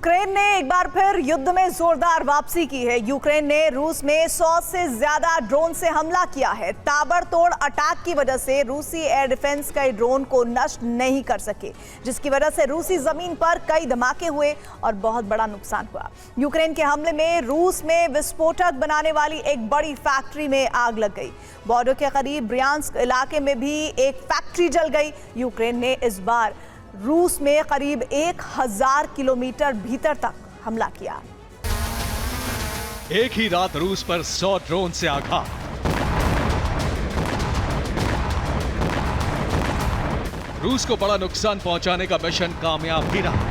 Ukraine ने एक बार फिर युद्ध में जोरदार वापसी की है। यूक्रेन ने रूस में 100 से ज्यादा ड्रोन से हमला किया है। ताबड़तोड़ अटैक की वजह से रूसी एयर डिफेंस कई ड्रोन को नष्ट नहीं कर सके, जिसकी वजह से रूसी जमीन पर कई धमाके हुए और बहुत बड़ा नुकसान हुआ। यूक्रेन के हमले में रूस में विस्फोटक बनाने वाली एक बड़ी फैक्ट्री में आग लग गई। बॉर्डर के करीब ब्रियांस्क इलाके में भी एक फैक्ट्री जल गई। यूक्रेन ने इस बार रूस में करीब 1000 किलोमीटर भीतर तक हमला किया। एक ही रात रूस पर 100 ड्रोन से आघात। रूस को बड़ा नुकसान पहुंचाने का मिशन कामयाब भी रहा।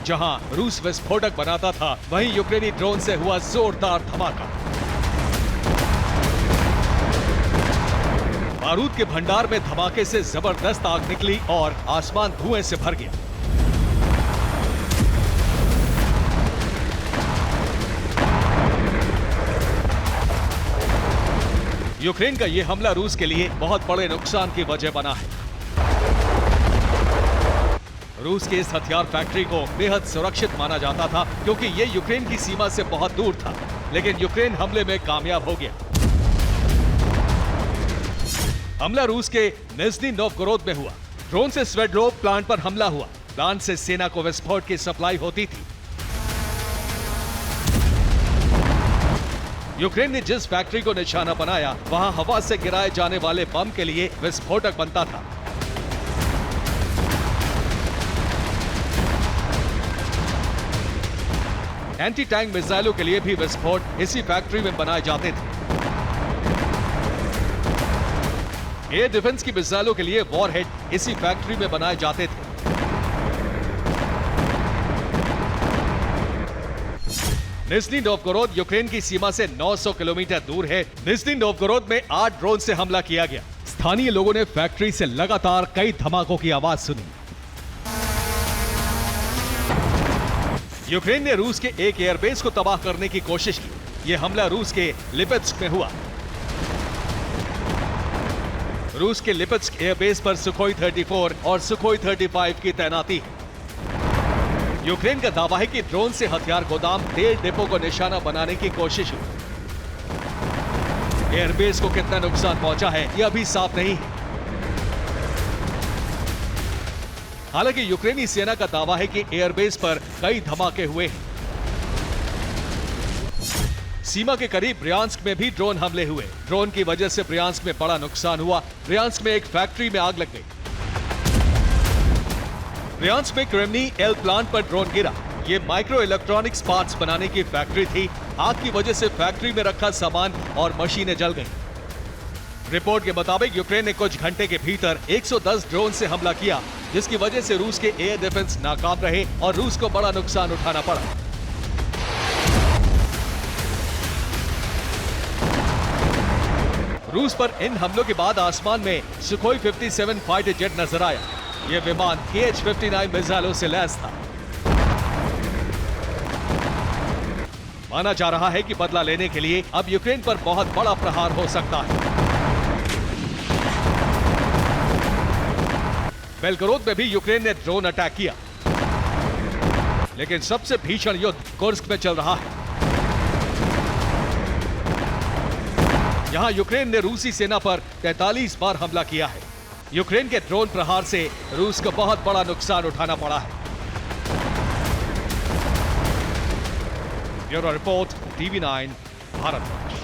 जहां रूस विस्फोटक बनाता था, वहीं यूक्रेनी ड्रोन से हुआ जोरदार धमाका। बारूद के भंडार में धमाके से जबरदस्त आग निकली और आसमान धुएं से भर गया। यूक्रेन का यह हमला रूस के लिए बहुत बड़े नुकसान की वजह बना है। रूस के इस हथियार फैक्ट्री को बेहद सुरक्षित माना जाता था, क्योंकि यह यूक्रेन की सीमा से बहुत दूर था, लेकिन यूक्रेन हमले में कामयाब हो गया। हमला रूस के निज़्नी नोवगोरोद में हुआ। ड्रोन से स्वेडलोव प्लांट पर हमला हुआ। प्लांट से सेना को विस्फोट की सप्लाई होती थी। यूक्रेन ने जिस फैक्ट्री को निशाना बनाया, वहां हवा से गिराए जाने वाले बम के लिए विस्फोटक बनता था। एंटी टैंक मिसाइलों के लिए भी विस्फोट इसी फैक्ट्री में बनाए जाते थे। एयर डिफेंस की मिसाइलों के लिए वॉरहेड इसी फैक्ट्री में बनाए जाते थे। निज़्नी नोवगोरोद यूक्रेन की सीमा से 900 किलोमीटर दूर है। निज़्नी नोवगोरोद में 8 ड्रोन से हमला किया गया। स्थानीय लोगों ने फैक्ट्री से लगातार कई धमाकों की आवाज सुनी। यूक्रेन ने रूस के एक एयरबेस को तबाह करने की कोशिश की। यह हमला रूस के लिपित्स्क में हुआ। रूस के लिपित्स्क एयरबेस पर सुखोई 34 और सुखोई 35 की तैनाती है। यूक्रेन का दावा है कि ड्रोन से हथियार गोदाम, तेल डिपो को निशाना बनाने की कोशिश हुई। एयरबेस को कितना नुकसान पहुंचा है, यह अभी साफ नहीं है। हालांकि यूक्रेनी सेना का दावा है कि एयरबेस पर कई धमाके हुए हैं। सीमा के करीब ब्रियांस्क में भी ड्रोन हमले हुए। ड्रोन की वजह से ब्रियांस्क में बड़ा नुकसान हुआ। ब्रियांस्क में एक फैक्ट्री में आग लग गई। ब्रियांस्क में क्रेमनी एल प्लांट पर ड्रोन गिरा। ये माइक्रो इलेक्ट्रॉनिक्स पार्ट्स बनाने की फैक्ट्री थी। आग की वजह से फैक्ट्री में रखा सामान और मशीनें जल गईं। रिपोर्ट के मुताबिक यूक्रेन ने कुछ घंटे के भीतर 110 ड्रोन से हमला किया, जिसकी वजह से रूस के एयर डिफेंस नाकाम रहे और रूस को बड़ा नुकसान उठाना पड़ा। रूस पर इन हमलों के बाद आसमान में सुखोई 57 फाइटर जेट नजर आया। यह विमान KH-59 मिसाइलों से लैस था। माना जा रहा है कि बदला लेने के लिए अब यूक्रेन पर बहुत बड़ा प्रहार हो सकता है। बेलगोरोद में भी यूक्रेन ने ड्रोन अटैक किया, लेकिन सबसे भीषण युद्ध कुर्स्क में चल रहा है। यहां यूक्रेन ने रूसी सेना पर 43 बार हमला किया है। यूक्रेन के ड्रोन प्रहार से रूस को बहुत बड़ा नुकसान उठाना पड़ा है। Bureau report, TV9, Bharatvarsh.